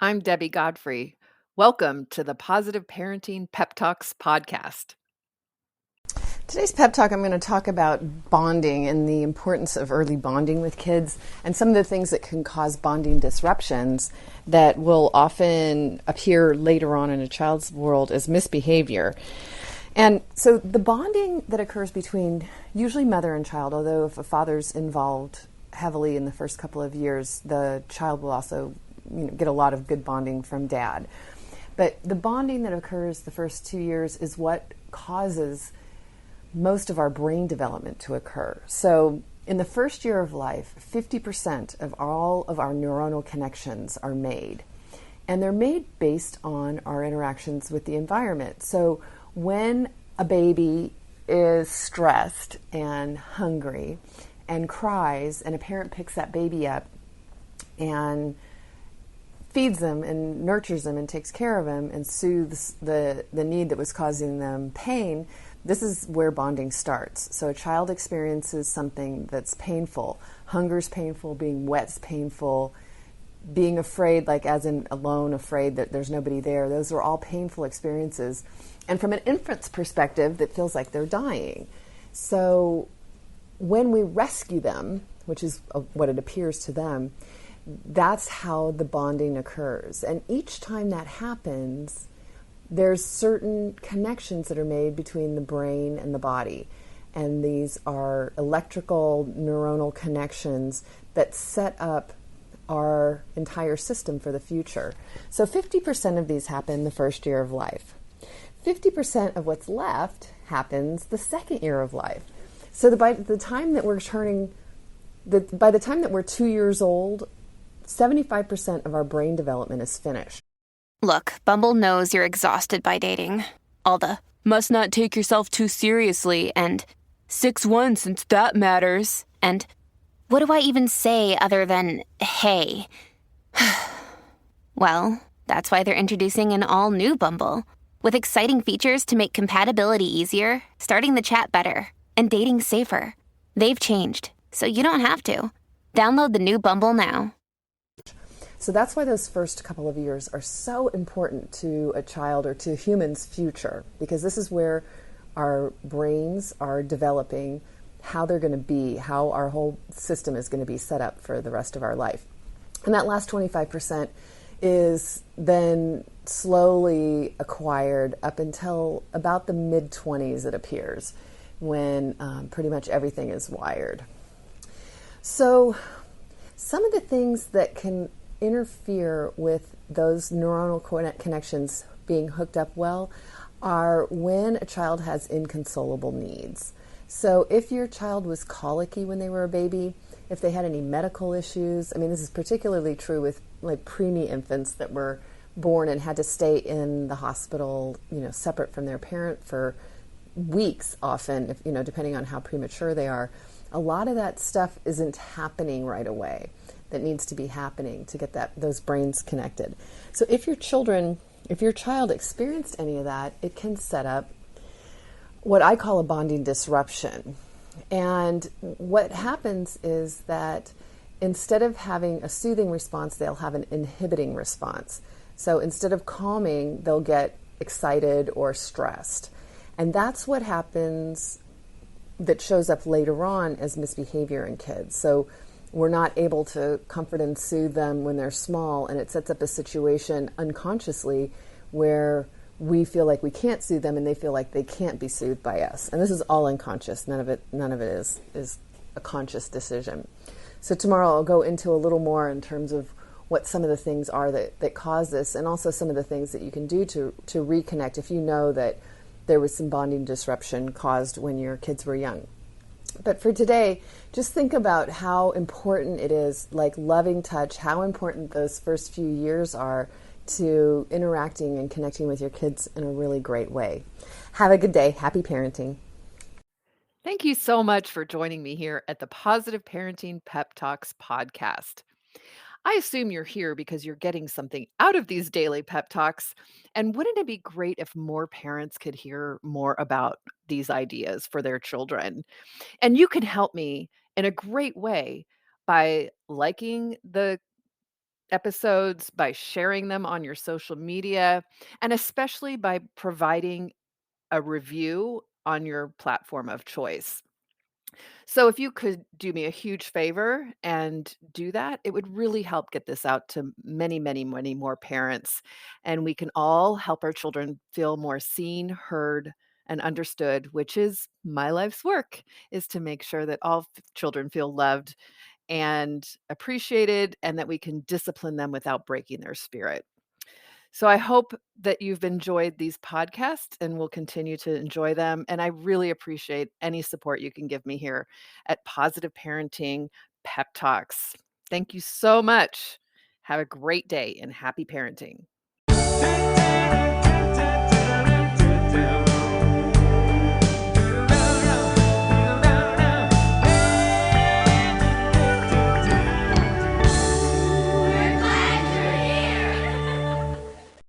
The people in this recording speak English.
I'm Debbie Godfrey. Welcome to the Positive Parenting Pep Talks podcast. Today's pep talk, I'm going to talk about bonding and the importance of early bonding with kids and some of the things that can cause bonding disruptions that will often appear later on in a child's world as misbehavior. And so the bonding that occurs between usually mother and child, although if a father's involved heavily in the first couple of years, the child will also get a lot of good bonding from dad. But the bonding that occurs the first 2 years is what causes most of our brain development to occur. So in the first year of life, 50% of all of our neuronal connections are made. And they're made based on our interactions with the environment. So when a baby is stressed and hungry and cries, and a parent picks that baby up and feeds them and nurtures them and takes care of them and soothes the need that was causing them pain, this is where bonding starts. So a child experiences something that's painful. Hunger's painful, being wet's painful, being afraid, like as in alone, afraid that there's nobody there. Those are all painful experiences. And from an infant's perspective, that feels like they're dying. So when we rescue them, which is what it appears to them, that's how the bonding occurs. And each time that happens, there's certain connections that are made between the brain and the body. And these are electrical neuronal connections that set up our entire system for the future. So 50% of these happen the first year of life. 50% of what's left happens the second year of life. So by the time that we're 2 years old, 75% of our brain development is finished. Look, Bumble knows you're exhausted by dating. All the must not take yourself too seriously and 6'1" since that matters. And what do I even say other than hey? Well, that's why they're introducing an all-new Bumble with exciting features to make compatibility easier, starting the chat better, and dating safer. They've changed, so you don't have to. Download the new Bumble now. So that's why those first couple of years are so important to a child or to a human's future, because this is where our brains are developing how they're going to be, how our whole system is going to be set up for the rest of our life. And that last 25% is then slowly acquired up until about the mid-20s, it appears, when pretty much everything is wired. So some of the things that can interfere with those neuronal connections being hooked up well are when a child has inconsolable needs. So if your child was colicky when they were a baby, if they had any medical issues, I mean, this is particularly true with like preemie infants that were born and had to stay in the hospital, separate from their parent for weeks often, if, depending on how premature they are. A lot of that stuff isn't happening right away that needs to be happening to get those brains connected. So if your child experienced any of that, it can set up what I call a bonding disruption. And what happens is that instead of having a soothing response, they'll have an inhibiting response. So instead of calming, they'll get excited or stressed. And that's what happens that shows up later on as misbehavior in kids. So we're not able to comfort and soothe them when they're small, and it sets up a situation unconsciously where we feel like we can't soothe them and they feel like they can't be soothed by us. And this is all unconscious. None of it is a conscious decision. So tomorrow I'll go into a little more in terms of what some of the things are that cause this, and also some of the things that you can do to reconnect if you know that there was some bonding disruption caused when your kids were young. But for today, just think about how important it is, like loving touch, how important those first few years are to interacting and connecting with your kids in a really great way. Have a good day. Happy parenting. Thank you so much for joining me here at the Positive Parenting Pep Talks podcast. I assume you're here because you're getting something out of these daily pep talks. And wouldn't it be great if more parents could hear more about these ideas for their children? And you can help me in a great way by liking the episodes by sharing them on your social media, and especially by providing a review on your platform of choice. So if you could do me a huge favor and do that, it would really help get this out to many, many, many more parents. And we can all help our children feel more seen, heard, and understood, which is my life's work, is to make sure that all children feel loved and appreciated and that we can discipline them without breaking their spirit. So I hope that you've enjoyed these podcasts and will continue to enjoy them. And I really appreciate any support you can give me here at Positive Parenting Pep Talks. Thank you so much. Have a great day and happy parenting.